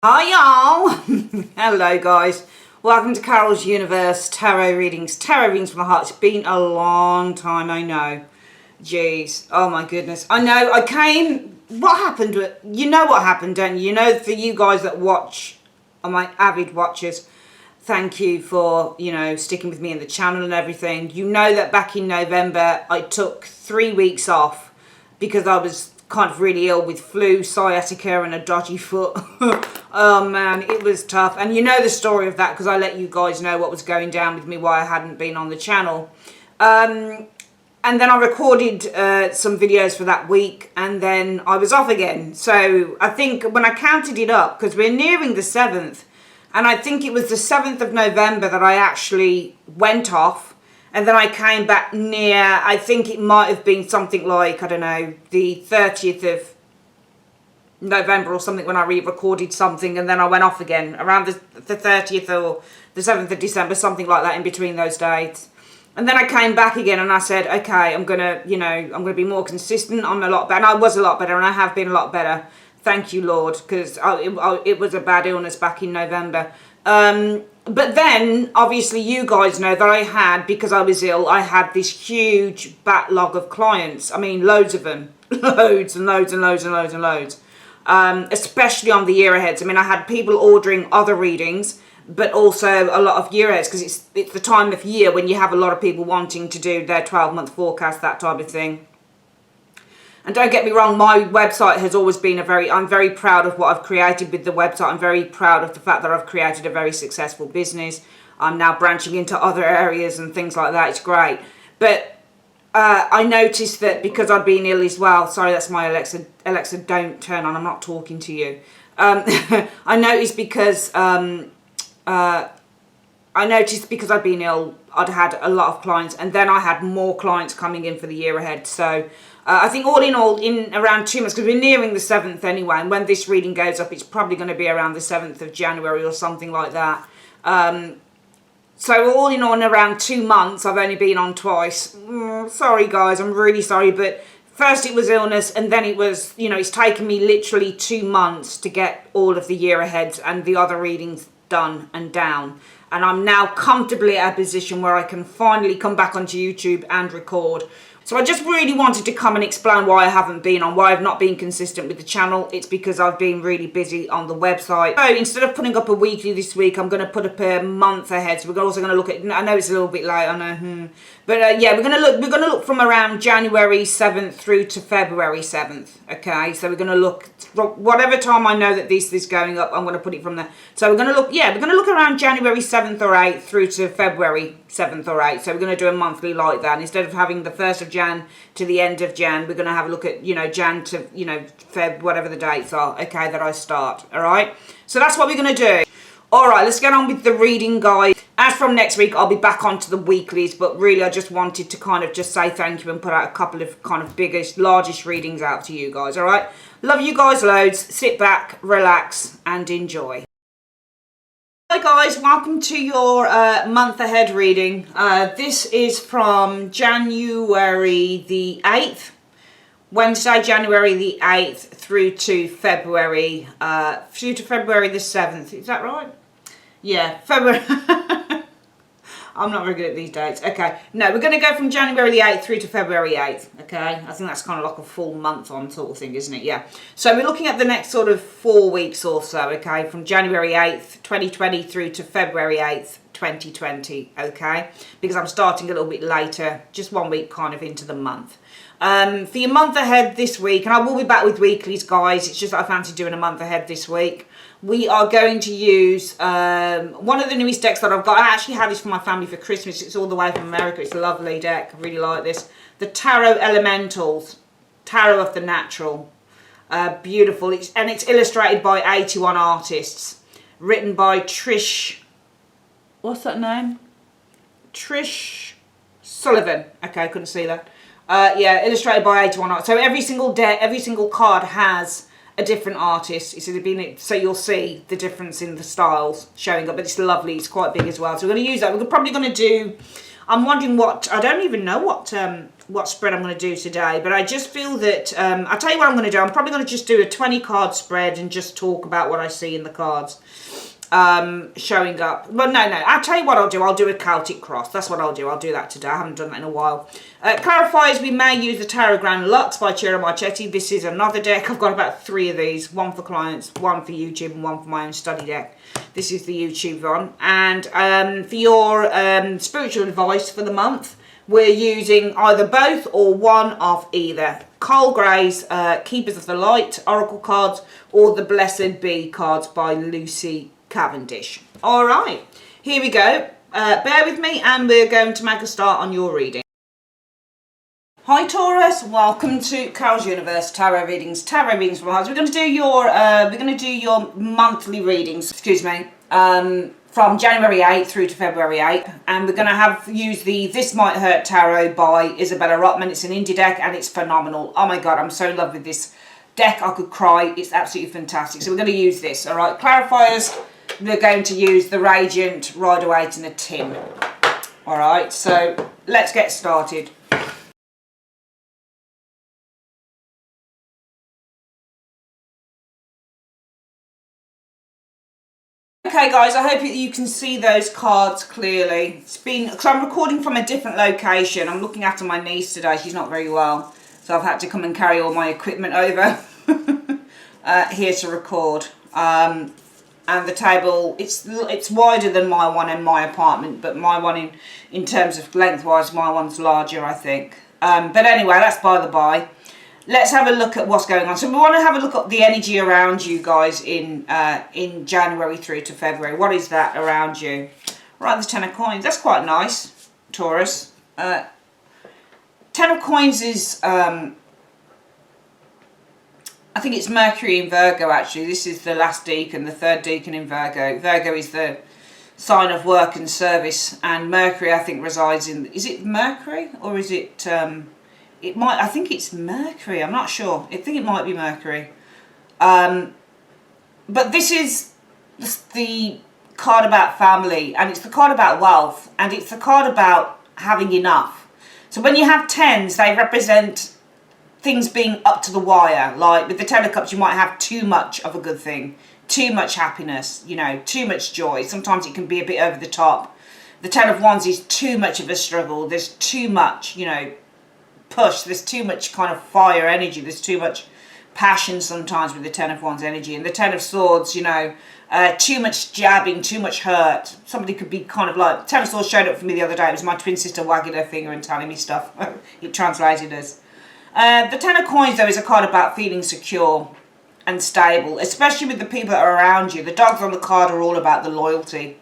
Hi y'all! Hello guys, welcome to Carol's Universe Tarot Readings from the Heart. It's been a long time, I know. Jeez, oh my goodness. I know, what happened, you know what happened, don't you? You know, for you guys that watch, are my avid watchers, thank you for, sticking with me in the channel and everything. You know that back in November, I took 3 weeks off because I was kind of really ill with flu, sciatica and a dodgy foot. Oh man, it was tough. And you know the story of that because I let you guys know what was going down with me, why I hadn't been on the channel. And then I recorded some videos for that week and then I was off again. So I think when I counted it up, because we're nearing the 7th, and I think it was the 7th of November that I actually went off. And then I came back near, I think it might have been something like, I don't know, the 30th of November or something when I re-recorded something. And then I went off again around the 30th or the 7th of December, something like that in between those dates. And then I came back again and I said, okay, I'm going to be more consistent. I'm a lot better. And I was a lot better and I have been a lot better. Thank you, Lord, because it was a bad illness back in November. But then, obviously, you guys know that I had, because I was ill, I had this huge backlog of clients. I mean, loads of them. Loads and loads and loads and loads and loads. Especially on the year aheads. I mean, I had people ordering other readings, but also a lot of year aheads, because it's the time of year when you have a lot of people wanting to do their 12-month forecast, that type of thing. And don't get me wrong, my website has always been I'm very proud of what I've created with the website. I'm very proud of the fact that I've created a very successful business. I'm now branching into other areas and things like that. It's great. But I noticed that because I'd been ill as well. Sorry, that's my Alexa. Alexa, don't turn on. I'm not talking to you. I noticed because I'd been ill, I'd had a lot of clients, and then I had more clients coming in for the year ahead. So I think all in all, in around 2 months, because we're nearing the 7th anyway, and when this reading goes up, it's probably going to be around the 7th of January or something like that. So all in all, in around 2 months, I've only been on twice. Sorry guys, I'm really sorry, but first it was illness, and then it was, it's taken me literally 2 months to get all of the year aheads and the other readings done and down. And I'm now comfortably at a position where I can finally come back onto YouTube and record. So I just really wanted to come and explain why I haven't been on, why I've not been consistent with the channel. It's because I've been really busy on the website. So instead of putting up a weekly this week, I'm going to put up a month ahead. So we're also going to look at, I know it's a little bit late, I know, but yeah, we're going to look from around January 7th through to February 7th. Okay, so we're going to look whatever time I know that this is going up, I'm going to put it from there. So we're going to look around January 7th or 8th through to February 7th or 8th. So we're going to do a monthly like that. And instead of having the 1st of Jan to the end of Jan, we're going to have a look at, Jan to, Feb, whatever the dates are, okay, that I start, all right? So that's what we're going to do. All right, let's get on with the reading, guys. As from next week, I'll be back onto the weeklies, but really I just wanted to kind of just say thank you and put out a couple of kind of largest readings out to you guys, all right? Love you guys loads. Sit back, relax, and enjoy. Hi guys, welcome to your month ahead reading. This is from January the 8th, Wednesday, January the 8th through to February the 7th. Is that right? Yeah, February. I'm not very good at these dates. Okay, no, we're going to go from January the 8th through to February 8th, okay? I think that's kind of like a full month on sort of thing, isn't it? Yeah. So we're looking at the next sort of 4 weeks or so, okay? From January 8th, 2020 through to February 8th, 2020, okay? Because I'm starting a little bit later, just 1 week kind of into the month. For your month ahead this week, and I will be back with weeklies, guys. It's just that I fancy doing a month ahead this week. We are going to use one of the newest decks that I've got. I actually had this for my family for Christmas. It's all the way from America. It's a lovely deck. I really like this. The Tarot Elementals. Tarot of the Natural. Beautiful. And it's illustrated by 81 artists. Written by Trish. What's that name? Trish Sullivan. Okay, I couldn't see that. Yeah, illustrated by 81 artists. So every single deck, every single card has a different artist. So you'll see the difference in the styles showing up, but it's lovely. It's quite big as well. So we're going to use that. We're probably going to do, I'm wondering I don't even know what spread I'm going to do today, but I just feel that, I'll tell you what I'm going to do. I'm probably going to just do a 20 card spread and just talk about what I see in the cards showing up. Well, no, I'll tell you what I'll do. I'll do a Celtic cross. That's what I'll do. I'll do that today. I haven't done that in a while. Clarifiers, we may use the Tarot Grand Lux by Ciro Marchetti. This is another deck. I've got about 3 of these. One for clients, one for YouTube, and one for my own study deck. This is the YouTube one. And for your spiritual advice for the month, we're using either both or one of either. Cole Gray's Keepers of the Light Oracle cards or the Blessed Be cards by Lucy Cavendish. All right, here we go. Bear with me and we're going to make a start on your reading. Hi Taurus, welcome to Carol's Universe Tarot readings. Tarot readings from hearts. We're going to do your monthly readings. Excuse me. From January 8th through to February 8th, and we're going to use the This Might Hurt Tarot by Isabella Rotman. It's an indie deck and it's phenomenal. Oh my god, I'm so in love with this deck. I could cry. It's absolutely fantastic. So we're going to use this. All right, clarifiers. We're going to use the Radiant, Rider-Waite and a Tin. All right, so let's get started. Okay guys, I hope you can see those cards clearly. It's been, because I'm recording from a different location. I'm looking after my niece today. She's not very well. So I've had to come and carry all my equipment over here to record. And the table, it's wider than my one in my apartment, but my one in terms of lengthwise, my one's larger, I think. But anyway, that's by the by. Let's have a look at what's going on. So we want to have a look at the energy around you guys in January through to February. What is that around you? Right, the 10 of coins. That's quite nice, Taurus. 10 of coins is, I think it's Mercury in Virgo, actually. This is the last decan, the 3rd decan in Virgo. Virgo is the sign of work and service. And Mercury, I think, resides in... Is it Mercury or is it... I think it's Mercury, I'm not sure. I think it might be Mercury. But this is the card about family, and it's the card about wealth, and it's the card about having enough. So when you have 10s, they represent things being up to the wire. Like with the 10 of cups, you might have too much of a good thing, too much happiness, you know, too much joy. Sometimes it can be a bit over the top. The 10 of wands is too much of a struggle. There's too much, you know, push, there's too much kind of fire energy, there's too much passion sometimes with the 10 of wands energy. And the 10 of swords, you know, too much jabbing, too much hurt. Somebody could be kind of like, 10 of swords showed up for me the other day. It was my twin sister wagging her finger and telling me stuff. It translated as the 10 of coins though is a card about feeling secure and stable, especially with the people that are around you. The dogs on the card are all about the loyalty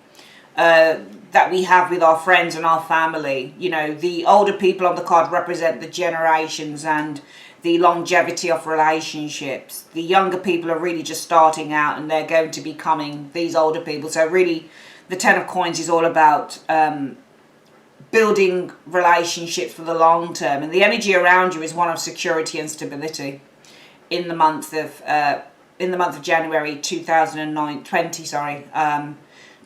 that we have with our friends and our family. You know, the older people on the card represent the generations and the longevity of relationships. The younger people are really just starting out and they're going to be becoming these older people. So really, the 10 of coins is all about building relationships for the long term. And the energy around you is one of security and stability in the month of January 2020.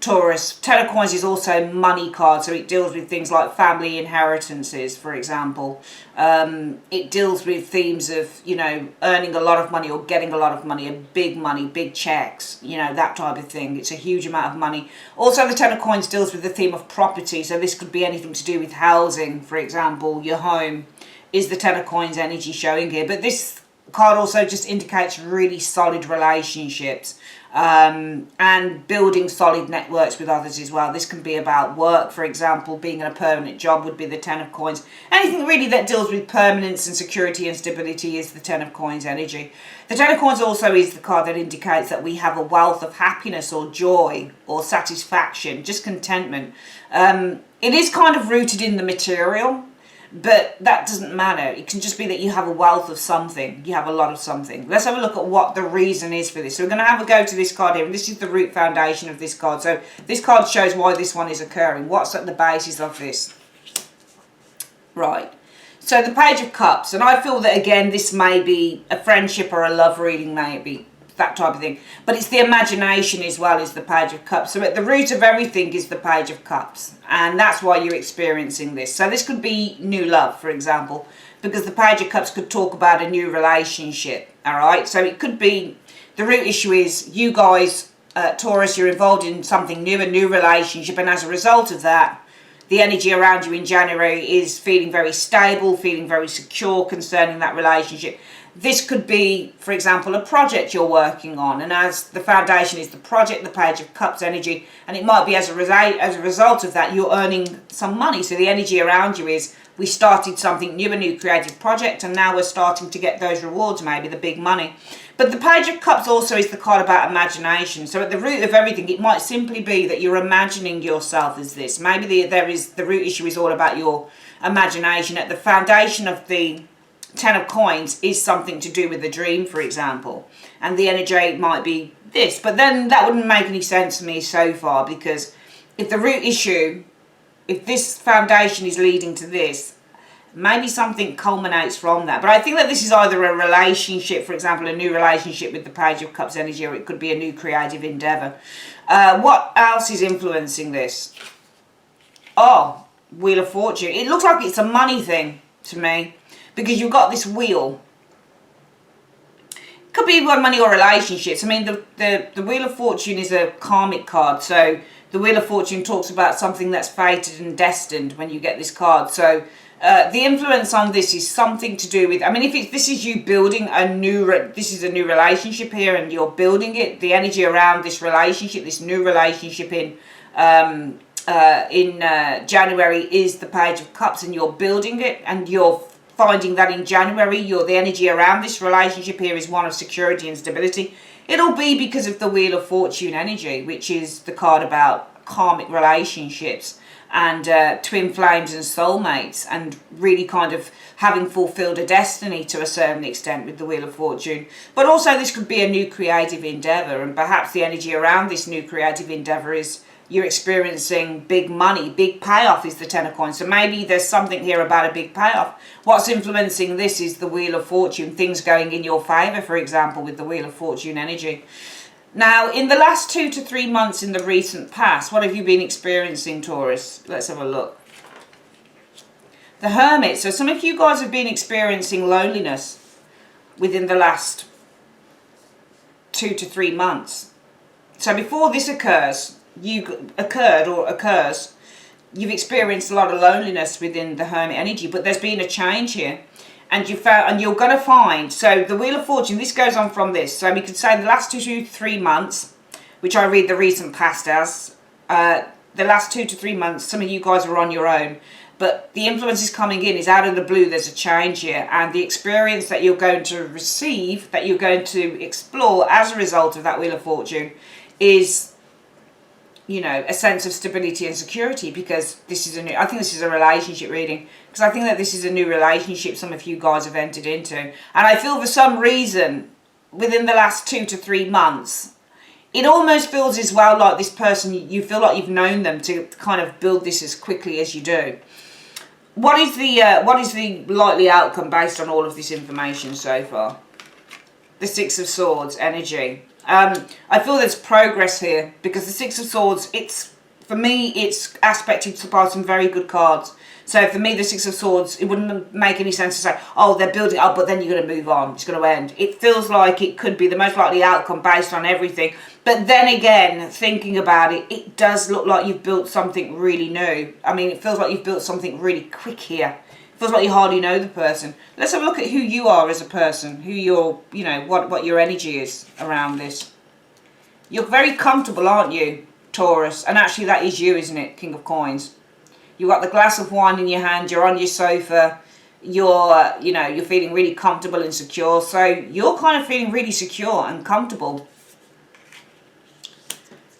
Taurus. 10 of coins is also money card, so it deals with things like family inheritances, for example. It deals with themes of, you know, earning a lot of money or getting a lot of money, big checks, you know, that type of thing. It's a huge amount of money. Also, the 10 of coins deals with the theme of property, so this could be anything to do with housing, for example. Your home is the 10 of coins energy showing here, but this card also just indicates really solid relationships. And building solid networks with others as well. This can be about work, for example. Being in a permanent job would be the 10 of coins. Anything really that deals with permanence and security and stability is the 10 of coins energy. The 10 of coins also is the card that indicates that we have a wealth of happiness or joy or satisfaction, just contentment. It is kind of rooted in the material, but that doesn't matter. It can just be that you have a wealth of something. You have a lot of something. Let's have a look at what the reason is for this. So we're going to have a go to this card here. And this is the root foundation of this card. So this card shows why this one is occurring. What's at the basis of this? Right. So the Page of Cups. And I feel that, again, this may be a friendship or a love reading, maybe. that type of thing. But it's the imagination as well as the Page of Cups. So at the root of everything is the Page of Cups. And that's why you're experiencing this. So this could be new love, for example, because the Page of Cups could talk about a new relationship. All right. So it could be, the root issue is you guys, Taurus, you're involved in something new, a new relationship. And as a result of that, the energy around you in January is feeling very stable, feeling very secure concerning that relationship. This could be, for example, a project you're working on, and as the foundation is the project, the Page of Cups energy, and it might be as a result of that you're earning some money. So the energy around you is, we started something new, a new creative project, and now we're starting to get those rewards, maybe the big money. But the Page of Cups also is the card about imagination. So at the root of everything, it might simply be that you're imagining yourself as this. Maybe the root issue is all about your imagination. At the foundation of the Ten of Coins is something to do with the dream, for example, and the energy might be this. But then that wouldn't make any sense to me so far, because if the root issue, if this foundation is leading to this, maybe something culminates from that. But I think that this is either a relationship, for example, a new relationship with the Page of Cups energy, or it could be a new creative endeavor. What else is influencing this? Oh, Wheel of Fortune. It looks like it's a money thing to me, because you've got this wheel. It could be about money or relationships. I mean, the Wheel of Fortune is a karmic card. So the Wheel of Fortune talks about something that's fated and destined when you get this card. So the influence on this is something to do with, I mean, if this is you building this is a new relationship here and you're building it, the energy around this relationship, this new relationship in January is the Page of Cups, and you're building it, and you're finding that in January, the energy around this relationship here is one of security and stability. It'll be because of the Wheel of Fortune energy, which is the card about karmic relationships and twin flames and soulmates, and really kind of having fulfilled a destiny to a certain extent with the Wheel of Fortune. But also this could be a new creative endeavor, and perhaps the energy around this new creative endeavor is you're experiencing big money. Big payoff is the Ten of Coins. So maybe there's something here about a big payoff. What's influencing this is the Wheel of Fortune, things going in your favor, for example, with the Wheel of Fortune energy. Now, in the last 2 to 3 months in the recent past, what have you been experiencing, Taurus? Let's have a look. The Hermit. So some of you guys have been experiencing loneliness within the last 2 to 3 months. So before this occurs, you've experienced a lot of loneliness within the Hermit energy, but there's been a change here, and you're going to find, so the Wheel of Fortune, this goes on from this, so we could say the last 2 to 3 months, which I read the recent past as, the last 2 to 3 months, some of you guys are on your own, but the influence is coming in, is out of the blue, there's a change here, and the experience that you're going to receive, that you're going to explore as a result of that Wheel of Fortune is, you know, a sense of stability and security, because this is I think this is a relationship reading, because I think that this is a new relationship some of you guys have entered into. And I feel for some reason, within the last 2 to 3 months, it almost feels as well like this person, you feel like you've known them to kind of build this as quickly as you do. What is the likely outcome based on all of this information so far? The Six of Swords energy. I feel there's progress here, because the Six of Swords, for me, it's aspected by some very good cards. So for me, the Six of Swords, it wouldn't make any sense to say, oh, they're building up, but then you're going to move on. It's going to end. It feels like it could be the most likely outcome based on everything. But then again, thinking about it, it does look like you've built something really new. I mean, it feels like you've built something really quick here. It feels like you hardly know the person. Let's have a look at who you are as a person, who you're, you know, what your energy is around this. You're very comfortable, aren't you, Taurus? And actually that is you, isn't it, King of Coins? You've got the glass of wine in your hand, you're on your sofa, you're feeling really comfortable and secure. So you're kind of feeling really secure and comfortable.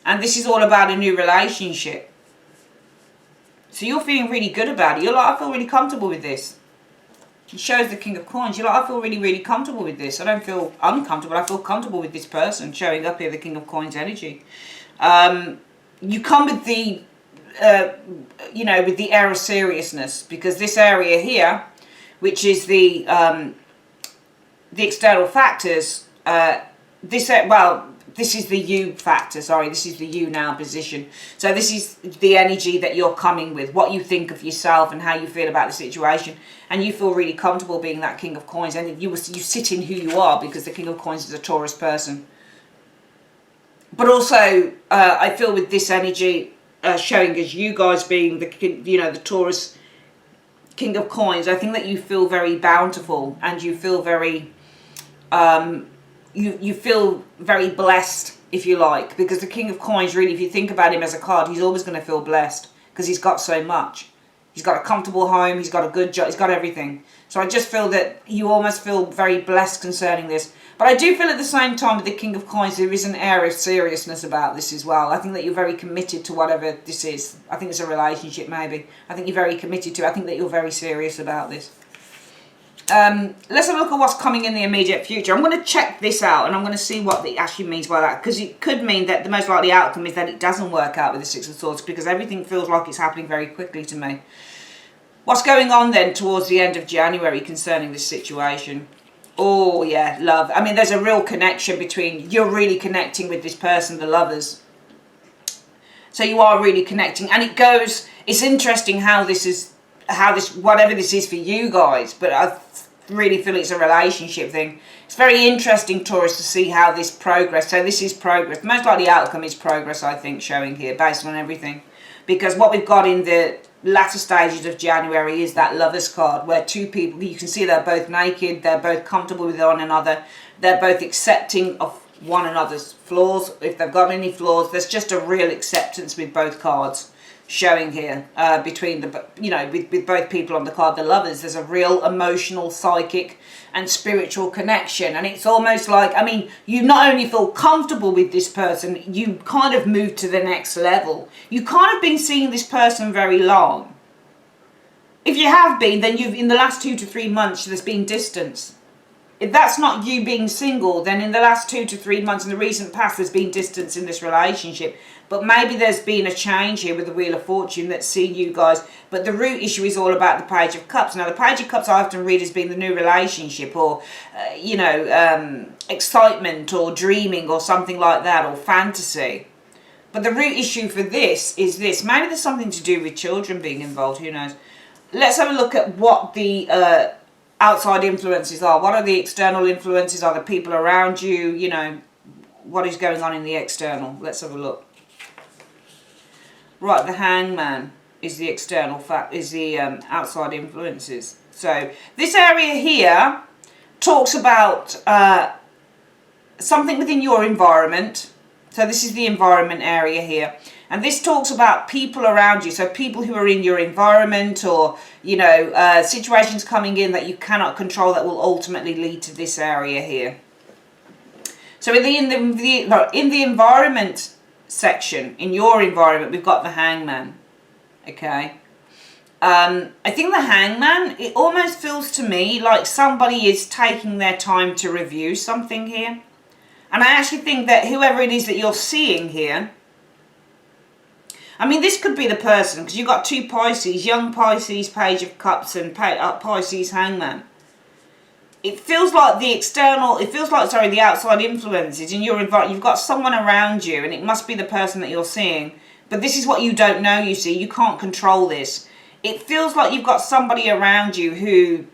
And this is all about a new relationship. So you're feeling really good about it. You're like, I feel really comfortable with this. It shows the King of Coins. You're like, I feel really, really comfortable with this. I don't feel uncomfortable. I feel comfortable with this person showing up here, the King of Coins energy. You come with the, with the air of seriousness, because this area here, which is the external factors, this, well, this is the you factor, sorry, this is the you now position. So this is the energy that you're coming with, what you think of yourself and how you feel about the situation. And you feel really comfortable being that King of Coins, and you sit in who you are, because the King of Coins is a Taurus person. But also, I feel with this energy showing as you guys being the Taurus King of Coins, I think that you feel very bountiful, and you feel very you feel very blessed, if you like, because the King of Coins, really, if you think about him as a card, he's always going to feel blessed because he's got so much. He's got a comfortable home, he's got a good job, he's got everything. So I just feel that you almost feel very blessed concerning this. But I do feel at the same time with the King of Coins, there is an air of seriousness about this as well. I think that you're very committed to whatever this is. I think it's a relationship, maybe. I think you're very committed to it. I think that you're very serious about this. Let's have a look at what's coming in the immediate future. I'm going to check this out, and I'm going to see what it actually means by that, because it could mean that the most likely outcome is that it doesn't work out with the Six of Swords, because everything feels like it's happening very quickly to me. What's going on then towards the end of January concerning this situation? Oh yeah, love. I mean, there's a real connection between, you're really connecting with this person, the lovers. So you are really connecting, and it's interesting how this, whatever this is for you guys, but I really feel it's a relationship thing. It's very interesting, Taurus, to see how this progress. So this is progress. The most likely outcome is progress, I think, showing here based on everything, because what we've got in the latter stages of January is that Lovers card, where two people, you can see they're both naked, they're both comfortable with one another, they're both accepting of one another's flaws. If they've got any flaws, there's just a real acceptance with both cards showing here, between the, with both people on the card, the Lovers. There's a real emotional, psychic and spiritual connection, and it's almost like, I mean, you not only feel comfortable with this person, you kind of move to the next level. You kind of been seeing this person very long. If you have been, then in the last 2 to 3 months there's been distance. If that's not you being single, then in the last 2 to 3 months in the recent past there's been distance in this relationship. But maybe there's been a change here with the Wheel of Fortune that's seen you guys. But the root issue is all about the Page of Cups. Now, the Page of Cups I often read as being the new relationship, or, excitement or dreaming or something like that, or fantasy. But the root issue for this is this. Maybe there's something to do with children being involved. Who knows? Let's have a look at what the outside influences are. What are the external influences? Are the people around you? What is going on in the external? Let's have a look. Right, the Hangman is the external fact, is the outside influences. So this area here talks about something within your environment. So this is the environment area here. And this talks about people around you. So people who are in your environment, or, situations coming in that you cannot control that will ultimately lead to this area here. So in the environment section, in your environment, we've got the Hangman. Okay. I think the Hangman, it almost feels to me like somebody is taking their time to review something here. And I actually think that whoever it is that you're seeing here, I mean, this could be the person, because you've got two Pisces, young Pisces, Page of Cups, and Pisces Hangman. It feels like the outside influences in your environment. You've got someone around you, and it must be the person that you're seeing. But this is what you don't know, you see. You can't control this. It feels like you've got somebody around you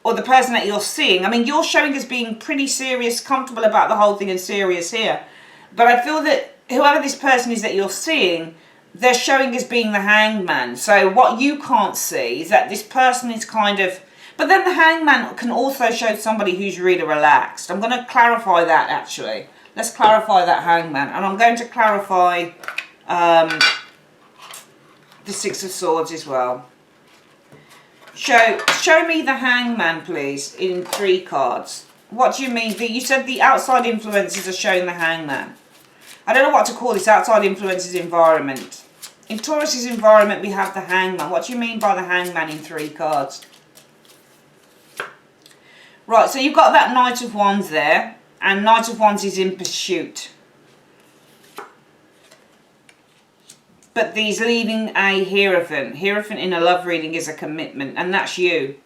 or the person that you're seeing. I mean, you're showing as being pretty serious, comfortable about the whole thing, and serious here. But I feel that whoever this person is that you're seeing, they're showing as being the Hangman. So what you can't see is that this person is kind of... But then the Hangman can also show somebody who's really relaxed. I'm going to clarify that, actually. Let's clarify that Hangman. And I'm going to clarify the Six of Swords as well. Show me the Hangman, please, in 3 cards. What do you mean? You said the outside influences are showing the Hangman. I don't know what to call this outside influences environment. In Taurus's environment, we have the Hangman. What do you mean by the Hangman in 3 cards? Right, so you've got that Knight of Wands there, and Knight of Wands is in pursuit. But he's leaving a Hierophant. Hierophant in a love reading is a commitment, and that's you.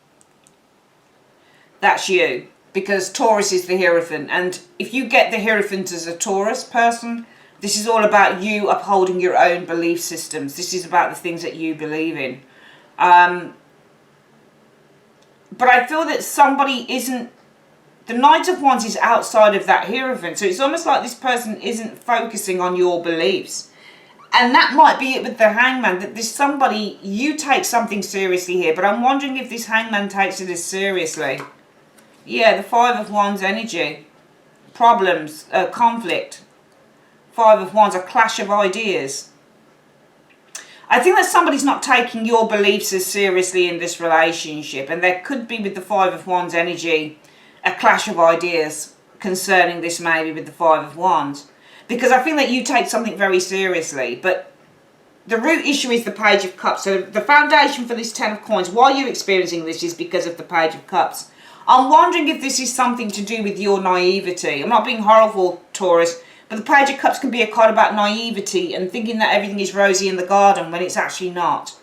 That's you. because Taurus is the Hierophant. And if you get the Hierophant as a Taurus person, this is all about you upholding your own belief systems. This is about the things that you believe in. But I feel that somebody isn't... The Knight of Wands is outside of that Hierophant. So it's almost like this person isn't focusing on your beliefs. And that might be it with the Hangman, that there's somebody, you take something seriously here, but I'm wondering if this Hangman takes it as seriously. Yeah, the Five of Wands energy. Problems, conflict. Five of Wands, a clash of ideas. I think that somebody's not taking your beliefs as seriously in this relationship, and there could be, with the Five of Wands energy, a clash of ideas concerning this, maybe with the Five of Wands. Because I think that you take something very seriously, but the root issue is the Page of Cups. So the foundation for this Ten of Coins, why you're experiencing this, is because of the Page of Cups. I'm wondering if this is something to do with your naivety. I'm not being horrible, Taurus, but the Page of Cups can be a card about naivety and thinking that everything is rosy in the garden when it's actually not.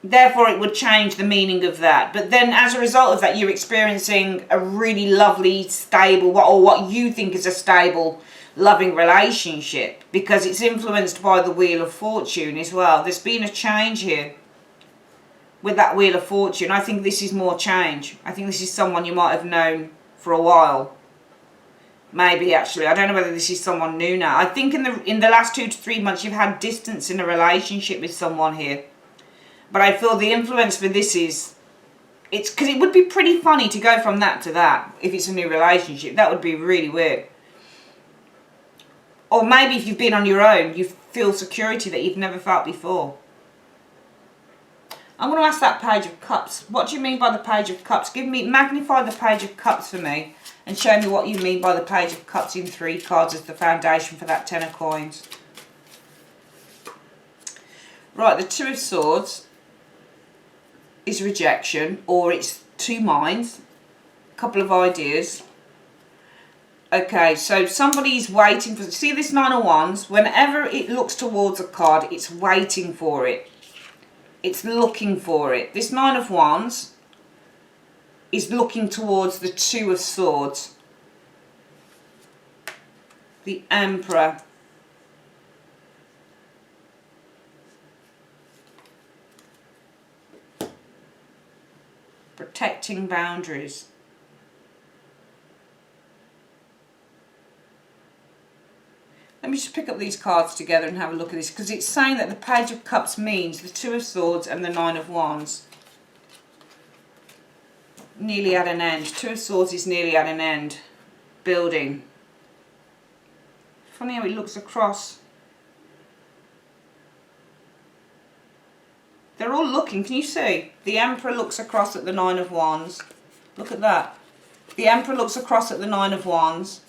Therefore, it would change the meaning of that. But then, as a result of that, you're experiencing a really lovely, stable, or what you think is a stable, loving relationship, because it's influenced by the Wheel of Fortune as well. There's been a change here with that Wheel of Fortune. I think this is more change. I think this is someone you might have known for a while. Maybe, actually. I don't know whether this is someone new now. I think in the last 2 to 3 months, you've had distance in a relationship with someone here. But I feel the influence for this is, it's because it would be pretty funny to go from that to that if it's a new relationship. That would be really weird. Or maybe if you've been on your own, you feel security that you've never felt before. I'm going to ask that Page of Cups. What do you mean by the Page of Cups? Magnify the Page of Cups for me and show me what you mean by the Page of Cups in 3 cards as the foundation for that Ten of Coins. Right, the Two of Swords is rejection, or it's 2 minds, a couple of ideas. Okay, so somebody's waiting for... See this Nine of Wands? Whenever it looks towards a card, it's waiting for it. It's looking for it. This Nine of Wands is looking towards the Two of Swords. The Emperor. Protecting boundaries. Let me just pick up these cards together and have a look at this, because it's saying that the Page of Cups means the Two of Swords and the Nine of Wands. Nearly at an end. Two of Swords is nearly at an end. Building. Funny how it looks across. They're all looking, can you see? The Emperor looks across at the Nine of Wands. Look at that. The Emperor looks across at the Nine of Wands.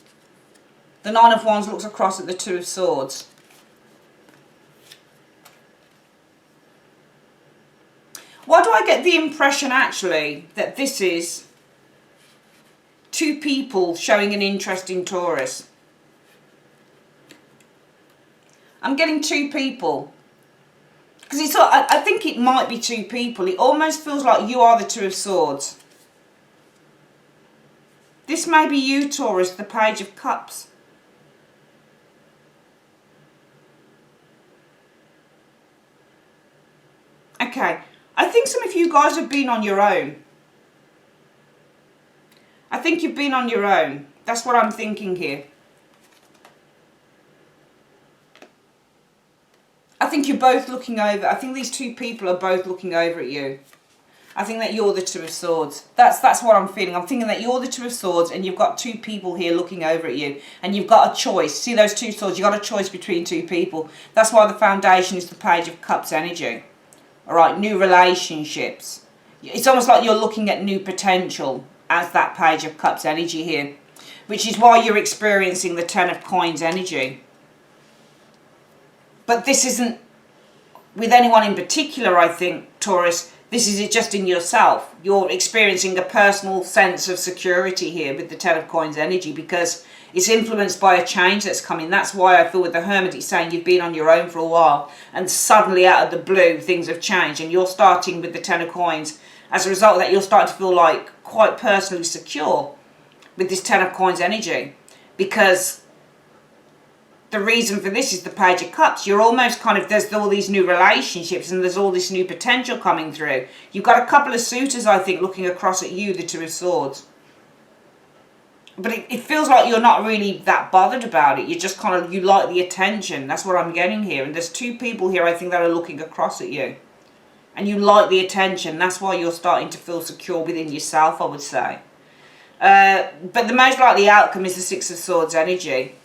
The Nine of Wands looks across at the Two of Swords. Why do I get the impression, actually, that this is 2 people showing an interest in Taurus? I'm getting 2 people. Because it's, I think it might be 2 people. It almost feels like you are the Two of Swords. This may be you, Taurus, the Page of Cups. Okay, I think some of you guys have been on your own. I think you've been on your own. That's what I'm thinking here. I think you're both looking over. I think these 2 people are both looking over at you. I think that you're the Two of Swords. That's what I'm feeling. I'm thinking that you're the Two of Swords and you've got 2 people here looking over at you. And you've got a choice. See those 2 swords? You've got a choice between 2 people. That's why the foundation is the Page of Cups energy. Alright, new relationships. It's almost like you're looking at new potential as that Page of Cups energy here. Which is why you're experiencing the Ten of Coins energy. But this isn't with anyone in particular, I think, Taurus. This is just in yourself. You're experiencing a personal sense of security here with the Ten of Coins energy, because it's influenced by a change that's coming. That's why I feel with the Hermit, it's saying you've been on your own for a while and suddenly out of the blue things have changed, and you're starting with the Ten of Coins As a result of that, you're starting to feel like quite personally secure with this Ten of Coins energy, because the reason for this is the Page of Cups. You're almost kind of, there's all these new relationships and there's all this new potential coming through. You've got a couple of suitors, I think, looking across at you, the Two of Swords. But it feels like you're not really that bothered about it. You just kind of, you like the attention. That's what I'm getting here. And there's two people here, I think, that are looking across at you. And you like the attention. That's why you're starting to feel secure within yourself, I would say. But the most likely outcome is the Six of Swords energy.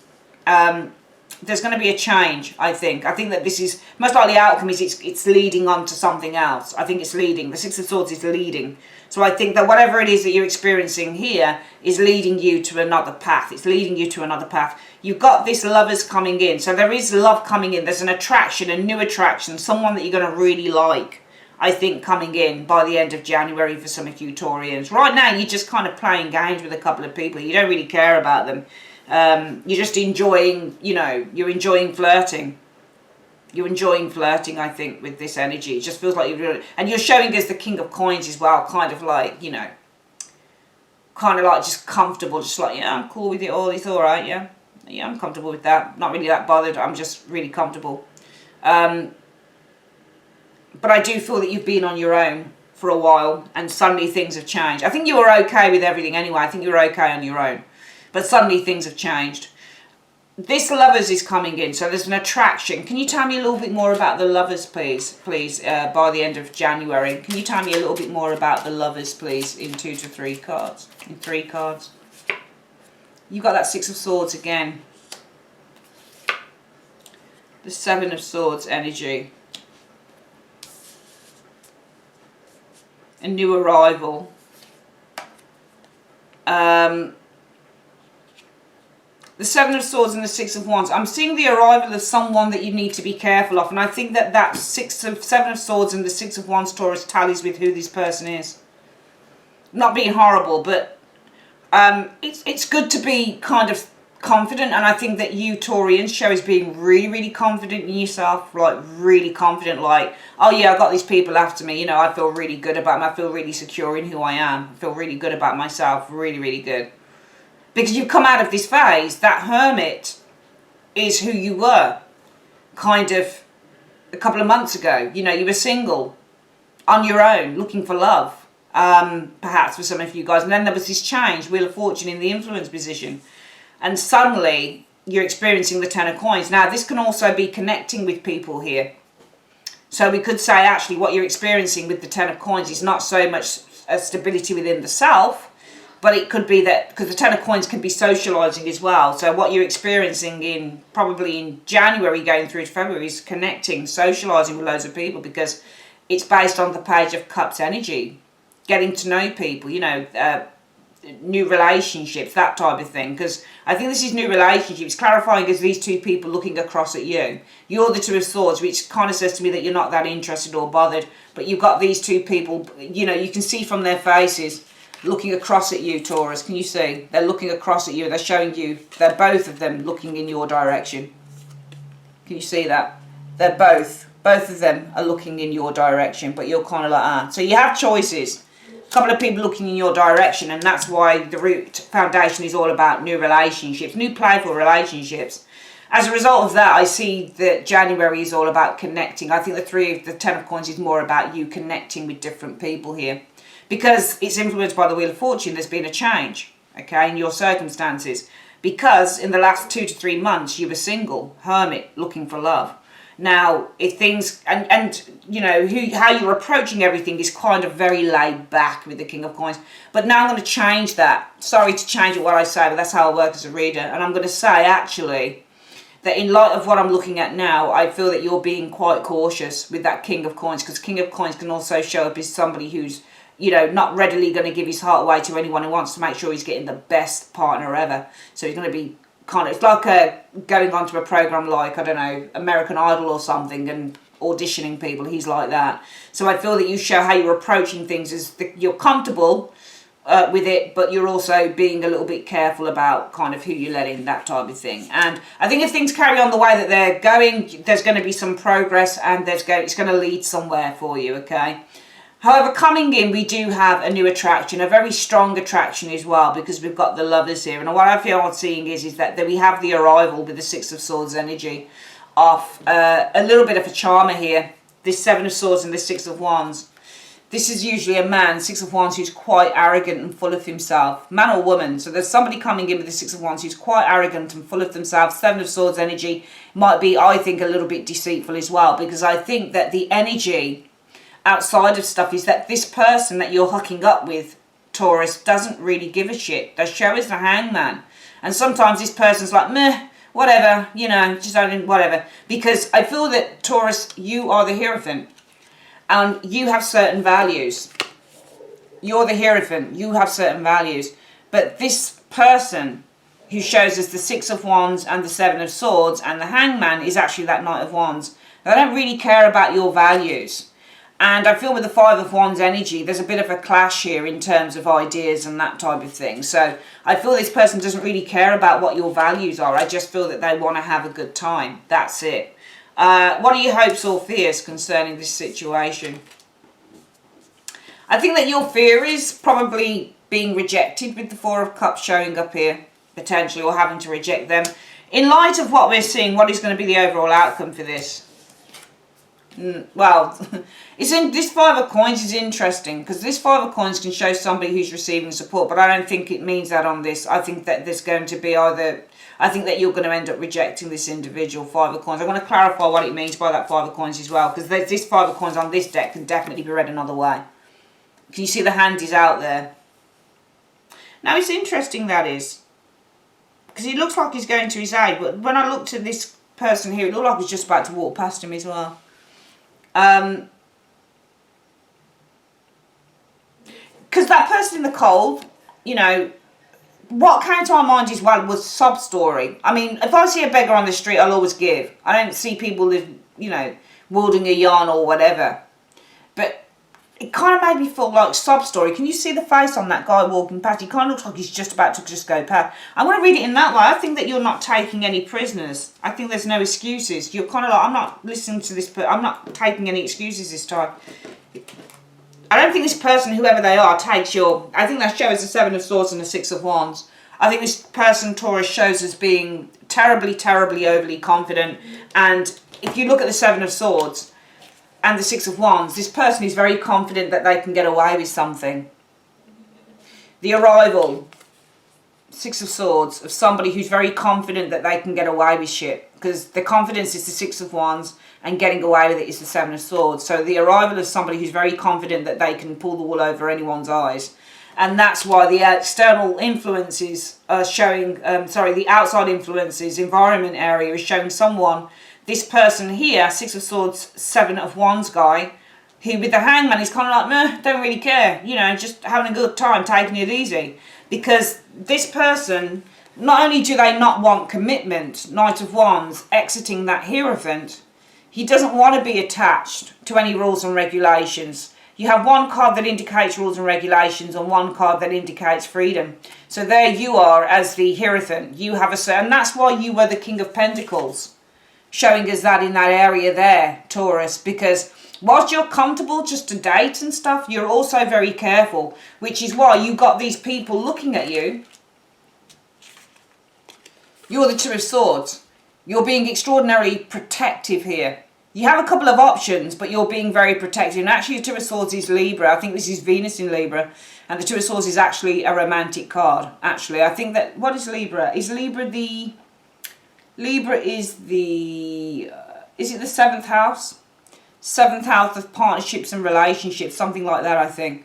There's going to be a change, I think. I think that this is, most likely outcome is it's leading on to something else. I think it's leading. The Six of Swords is leading. So I think that whatever it is that you're experiencing here is leading you to another path. It's leading you to another path. You've got this Lovers coming in. So there is love coming in. There's an attraction, a new attraction, someone that you're going to really like, I think, coming in by the end of January for some of you Taurians. Right now, you're just kind of playing games with a couple of people. You don't really care about them. You're just enjoying, you know, you're enjoying flirting. You're enjoying flirting, I think, with this energy. It just feels like you're really, and you're showing us the King of Coins as well, kind of like, you know, kind of like just comfortable, just like, yeah, I'm cool with it all, it's alright, yeah. Yeah, I'm comfortable with that. Not really that bothered, I'm just really comfortable. But I do feel that you've been on your own for a while, and suddenly things have changed. I think you were okay with everything anyway. I think you were okay on your own. But suddenly things have changed. This Lovers is coming in, so there's an attraction. Can you tell me a little bit more about the Lovers, please, by the end of January? Can you tell me a little bit more about the Lovers, please, in 2 to 3 cards? In 3 cards. You've got that Six of Swords again. The Seven of Swords energy. A new arrival. The Seven of Swords and the Six of Wands. I'm seeing the arrival of someone that you need to be careful of. And I think that that Seven of Swords and the Six of Wands, Taurus, tallies with who this person is. Not being horrible, but it's good to be kind of confident. And I think that you Taurians show as being really, really confident in yourself. Like, really confident. Like, oh yeah, I've got these people after me. You know, I feel really good about them. I feel really secure in who I am. I feel really good about myself. Really, really good. Because you've come out of this phase, that hermit is who you were kind of a couple of months ago. You know, you were single, on your own, looking for love, perhaps for some of you guys. And then there was this change, Wheel of Fortune in the influence position. And suddenly you're experiencing the Ten of Coins. Now, this can also be connecting with people here. So we could say actually what you're experiencing with the Ten of Coins is not so much a stability within the self, but it could be that, because the Ten of Coins can be socialising as well. So what you're experiencing probably in January going through to February is connecting, socialising with loads of people, because it's based on the Page of Cups energy. Getting to know people, you know, new relationships, that type of thing. Because I think this is new relationships, clarifying as these two people looking across at you. You're the Two of Swords, which kind of says to me that you're not that interested or bothered. But you've got these two people, you know, you can see from their faces, looking across at you, Taurus. Can you see? They're looking across at you. They're showing you, they're both of them looking in your direction. Can you see that? They're both of them are looking in your direction, but you're kind of like, ah. So you have choices. A couple of people looking in your direction, and that's why the root foundation is all about new relationships, new playful relationships. As a result of that, I see that January is all about connecting. I think the Ten of Coins is more about you connecting with different people here. Because it's influenced by the Wheel of Fortune, there's been a change, okay, in your circumstances. Because in the last 2 to 3 months, you were single, hermit, looking for love. Now, if things, and you know, how you're approaching everything is kind of very laid back with the King of Coins. But now I'm going to change that. Sorry to change what I say, but that's how I work as a reader. And I'm going to say, actually, that in light of what I'm looking at now, I feel that you're being quite cautious with that King of Coins. Because King of Coins can also show up as somebody who's, you know, not readily going to give his heart away to anyone who wants to make sure he's getting the best partner ever. So he's going to be kind of, it's like going onto a program like, I don't know, American Idol or something and auditioning people. He's like that. So I feel that you show how you're approaching things as you're comfortable with it, but you're also being a little bit careful about kind of who you let in, that type of thing. And I think if things carry on the way that they're going, there's going to be some progress, and it's going to lead somewhere for you, okay? However, coming in, we do have a new attraction, a very strong attraction as well, because we've got the Lovers here. And what I feel I'm seeing is that we have the arrival with the Six of Swords energy of a little bit of a charmer here. This Seven of Swords and the Six of Wands. This is usually a man, Six of Wands, who's quite arrogant and full of himself. Man or woman. So there's somebody coming in with the Six of Wands who's quite arrogant and full of themselves. Seven of Swords energy might be, I think, a little bit deceitful as well, because I think that the energy outside of stuff is that this person that you're hooking up with, Taurus, doesn't really give a shit. They show us the Hangman. And sometimes this person's like, meh, whatever, you know, just whatever. Because I feel that, Taurus, you are the Hierophant. And you have certain values. You're the Hierophant. You have certain values. But this person who shows us the Six of Wands and the Seven of Swords and the Hangman is actually that Knight of Wands. They don't really care about your values. And I feel with the Five of Wands energy, there's a bit of a clash here in terms of ideas and that type of thing. So I feel this person doesn't really care about what your values are. I just feel that they want to have a good time. That's it. What are your hopes or fears concerning this situation? I think that your fear is probably being rejected with the Four of Cups showing up here, potentially, or having to reject them. In light of what we're seeing, what is going to be the overall outcome for this? Well, this Five of Coins is interesting, because this Five of Coins can show somebody who's receiving support, but I don't think it means that on this. I think that there's going to be I think that you're going to end up rejecting this individual Five of Coins. I want to clarify what it means by that Five of Coins as well, because this Five of Coins on this deck can definitely be read another way. Can you see the hand is out there? Now, it's interesting, that is, because he looks like he's going to his aid, but when I looked at this person here, it looked like he's just about to walk past him as well. Because that person in the cold, you know, what came to our mind as well was sob story. I mean, if I see a beggar on the street, I'll always give. I don't see people, you know, wielding a yarn or whatever. But it kind of made me feel like sob story. Can you see the face on that guy walking past? He kind of looks like he's just about to just go past. I'm going to read it in that way. I think that you're not taking any prisoners. I think there's no excuses. You're kind of like, I'm not listening to this, but I'm not taking any excuses this time. I don't think this person, whoever they are, takes your... I think that shows the Seven of Swords and the Six of Wands. I think this person, Taurus, shows as being terribly, terribly overly confident. And if you look at the Seven of Swords and the Six of Wands, this person is very confident that they can get away with something. The arrival, Six of Swords, of somebody who's very confident that they can get away with shit. Because the confidence is the Six of Wands, and getting away with it is the Seven of Swords. So the arrival of somebody who's very confident that they can pull the wool over anyone's eyes. And that's why the external influences are showing, the outside influences, environment area is showing someone, this person here, Six of Swords, Seven of Wands guy, who with the Hangman is kind of like, meh, don't really care, you know, just having a good time, taking it easy. Because this person, not only do they not want commitment, Knight of Wands, exiting that Hierophant, he doesn't want to be attached to any rules and regulations. You have one card that indicates rules and regulations and one card that indicates freedom. So there you are as the Hierophant. You have and that's why you were the King of Pentacles, showing us that in that area there, Taurus. Because whilst you're comfortable just to date and stuff, you're also very careful, which is why you got these people looking at you. You're the Two of Swords. You're being extraordinarily protective here. You have a couple of options, but you're being very protective. And actually, the Two of Swords is Libra. I think this is Venus in Libra. And the Two of Swords is actually a romantic card, actually. I think that... What is Libra? Is Libra the... Libra is the... is it the 7th house? 7th house of partnerships and relationships. Something like that, I think.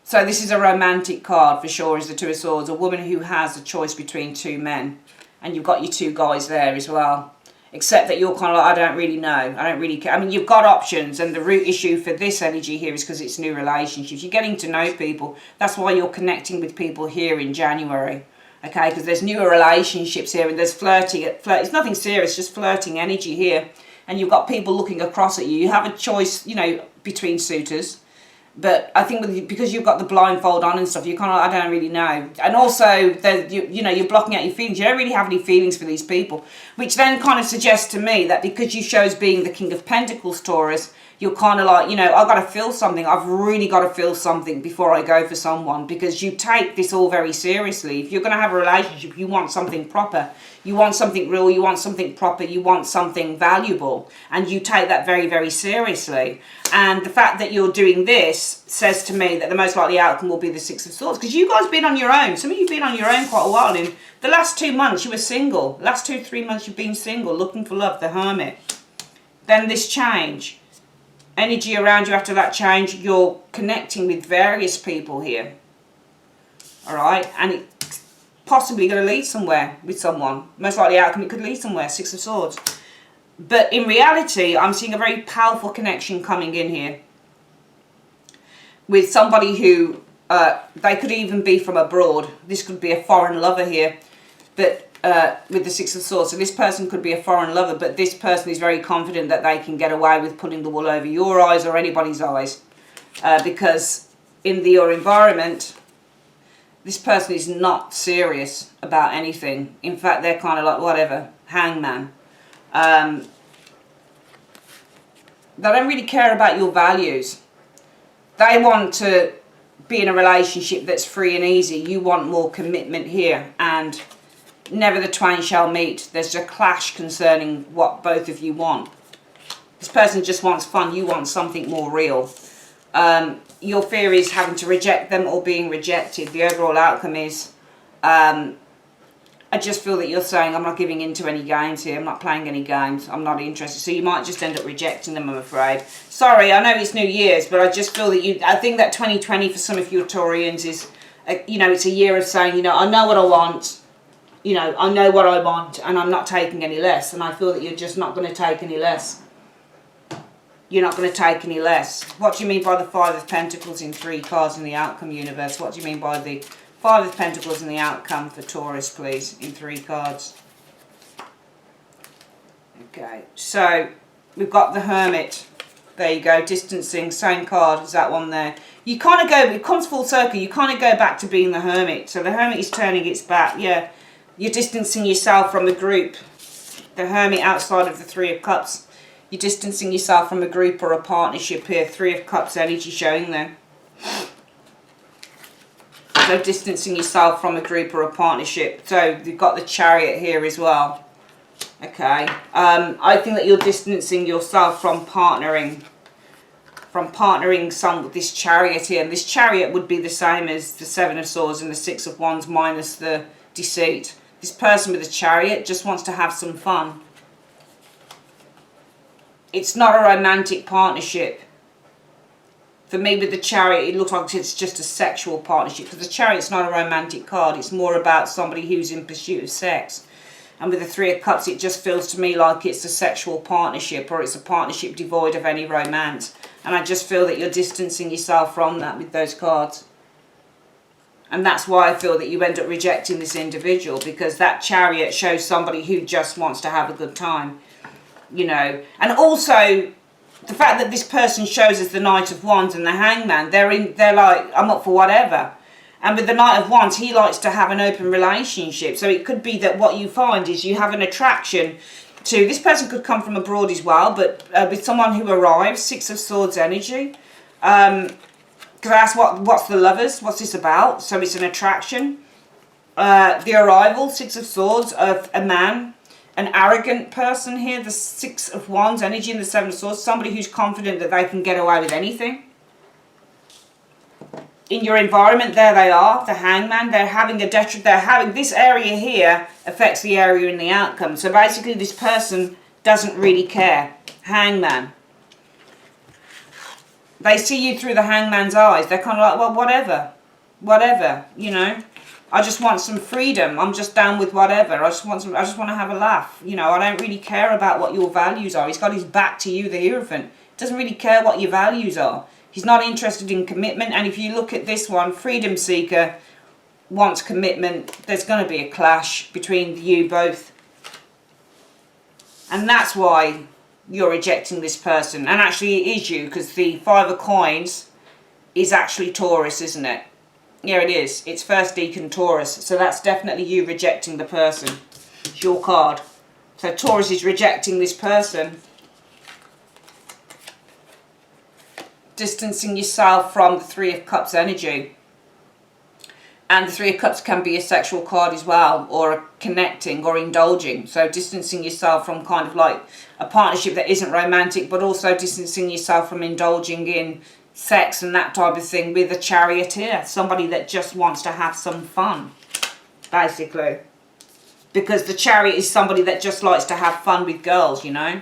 So this is a romantic card, for sure, is the Two of Swords. A woman who has a choice between two men. And you've got your two guys there as well. Except that you're kind of like, I don't really know. I don't really care. I mean, you've got options. And the root issue for this energy here is because it's new relationships. You're getting to know people. That's why you're connecting with people here in January. Okay, because there's newer relationships here. And there's flirting. It's nothing serious, just flirting energy here. And you've got people looking across at you. You have a choice, you know, between suitors. But I think because you've got the blindfold on and stuff, you kind of, I don't really know. And also, you're blocking out your feelings. You don't really have any feelings for these people. Which then kind of suggests to me that because you chose being the King of Pentacles, Taurus, you're kind of like, you know, I've got to feel something. I've really got to feel something before I go for someone, because you take this all very seriously. If you're going to have a relationship, you want something proper. You want something real. You want something proper. You want something valuable. And you take that very, very seriously. And the fact that you're doing this says to me that the most likely outcome will be the Six of Swords. Because you guys have been on your own. Some of you have been on your own quite a while. In the last 2 months, you were single. Last 2-3 months, you've been single, looking for love, the Hermit. Then this change. Energy around you after that change, you're connecting with various people here. Alright? And it's possibly going to lead somewhere with someone. Most likely outcome, it could lead somewhere. Six of Swords. But in reality, I'm seeing a very powerful connection coming in here. With somebody who, they could even be from abroad. This could be a foreign lover here. But with the Six of Swords. So this person could be a foreign lover, but this person is very confident that they can get away with pulling the wool over your eyes or anybody's eyes. Because in your environment, this person is not serious about anything. In fact, they're kind of like, whatever, hangman. They don't really care about your values. They want to be in a relationship that's free and easy. You want more commitment here, and never the twain shall meet. There's a clash concerning what both of you want. This person just wants fun. You want something more real. Your fear is having to reject them or being rejected. The overall outcome is, I just feel that you're saying, I'm not giving in to any games here. I'm not playing any games. I'm not interested. So you might just end up rejecting them, I'm afraid. Sorry, I know it's New Year's, but I just feel that I think that 2020 for some of you Taurians is, you know, it's a year of saying, you know, I know what I want. You know, I know what I want, and I'm not taking any less. And I feel that you're just not going to take any less. You're not going to take any less. What do you mean by the Five of Pentacles in 3 cards in the outcome universe? What do you mean by the Five of Pentacles in the outcome for Taurus, please, in 3 cards? Okay, so we've got the Hermit. There you go, distancing, same card as that one there. You kind of go, it comes full circle, you kind of go back to being the Hermit. So the Hermit is turning its back, yeah. You're distancing yourself from the group. The Hermit outside of the Three of Cups. You're distancing yourself from a group or a partnership here. Three of Cups energy showing there. So distancing yourself from a group or a partnership. So you've got the Chariot here as well. Okay. I think that you're distancing yourself from partnering. From partnering some with this Chariot here. And this Chariot would be the same as the Seven of Swords and the Six of Wands minus the deceit. This person with a Chariot just wants to have some fun. It's not a romantic partnership. For me with the Chariot, it looks like it's just a sexual partnership. Because the Chariot's not a romantic card. It's more about somebody who's in pursuit of sex. And with the Three of Cups, it just feels to me like it's a sexual partnership, or it's a partnership devoid of any romance. And I just feel that you're distancing yourself from that with those cards. And that's why I feel that you end up rejecting this individual, because that Chariot shows somebody who just wants to have a good time, you know. And also, the fact that this person shows us the Knight of Wands and the Hangman, they're like, I'm up for whatever. And with the Knight of Wands, he likes to have an open relationship. So it could be that what you find is you have an attraction to, this person could come from abroad as well, but with someone who arrives, Six of Swords energy. Because I asked, what's the Lovers? What's this about? So it's an attraction. The arrival, Six of Swords, of a man. An arrogant person here, the Six of Wands energy and the Seven of Swords. Somebody who's confident that they can get away with anything. In your environment, there they are, the Hangman. They're having a this area here affects the area in the outcome. So basically this person doesn't really care. Hangman. They see you through the Hangman's eyes. They're kind of like, well, whatever, you know. I just want some freedom. I'm just down with whatever. I just want to have a laugh. You know, I don't really care about what your values are. He's got his back to you, the Hierophant. Doesn't really care what your values are. He's not interested in commitment. And if you look at this one, Freedom Seeker wants commitment. There's going to be a clash between you both. And that's why you're rejecting this person. And actually it is you, because the Five of Coins is actually Taurus, isn't it? Yeah, it is. It's First Deacon Taurus. So that's definitely you rejecting the person. It's your card. So Taurus is rejecting this person. distancing yourself from the Three of Cups energy. And the Three of Cups can be a sexual card as well, or a connecting or indulging. So distancing yourself from kind of like a partnership that isn't romantic, but also distancing yourself from indulging in sex and that type of thing with a charioteer. Somebody that just wants to have some fun, basically. Because the Chariot is somebody that just likes to have fun with girls, you know.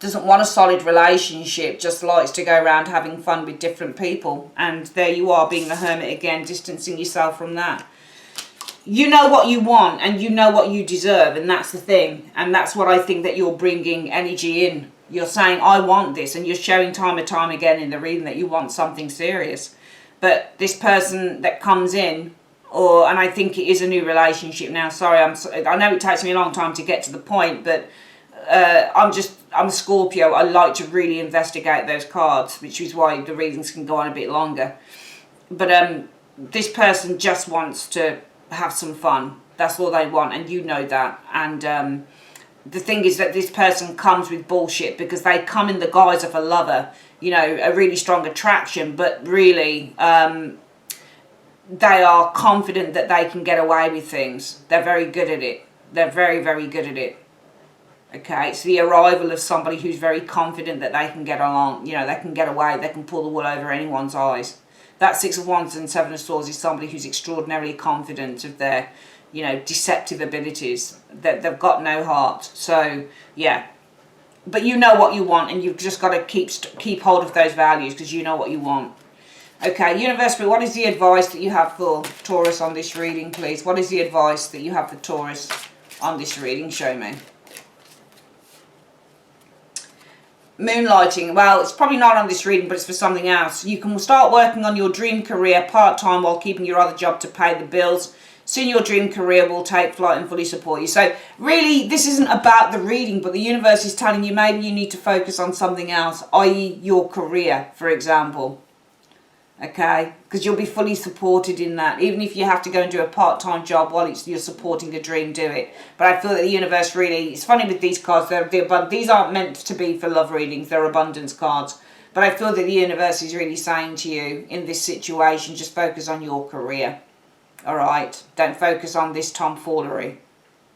Doesn't want a solid relationship, just likes to go around having fun with different people. And there you are, being the Hermit again, distancing yourself from that. You know what you want and you know what you deserve, and that's the thing. And that's what I think that you're bringing energy in. You're saying, I want this, and you're showing time and time again in the reading that you want something serious. But this person that comes in, and I think it is a new relationship now. Sorry, I know it takes me a long time to get to the point, but I'm a Scorpio. I like to really investigate those cards, which is why the readings can go on a bit longer. But this person just wants to have some fun. That's all they want, and you know that. And the thing is that this person comes with bullshit, because they come in the guise of a lover, you know, a really strong attraction, but really they are confident that they can get away with things. They're very good at it. They're very, very good at it. Okay, it's the arrival of somebody who's very confident that they can get along, you know, they can get away, they can pull the wool over anyone's eyes. That Six of Wands and Seven of Swords is somebody who's extraordinarily confident of their, you know, deceptive abilities. That they've got no heart. So, yeah. But you know what you want, and you've just got to keep hold of those values, because you know what you want. Okay, Universe, what is the advice that you have for Taurus on this reading, please? What is the advice that you have for Taurus on this reading? Show me. Moonlighting. Well, it's probably not on this reading, but it's for something else. You can start working on your dream career part-time while keeping your other job to pay the bills. Soon your dream career will take flight and fully support you. So really, this isn't about the reading, but the universe is telling you maybe you need to focus on something else, i.e. your career, for example. Okay, because you'll be fully supported in that. Even if you have to go and do a part-time job while you're supporting a dream, do it. But I feel that the universe really, it's funny with these cards, these aren't meant to be for love readings, they're abundance cards. But I feel that the universe is really saying to you, in this situation, just focus on your career. Alright, don't focus on this tomfoolery.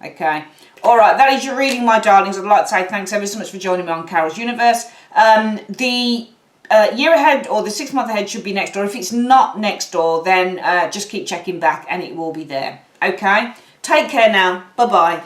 Okay, alright, that is your reading, my darlings. I'd like to say thanks ever so much for joining me on Carol's Universe. The year ahead, or the 6 month ahead, should be next door. If it's not next door, then just keep checking back and it will be there. Okay, take care now. Bye bye.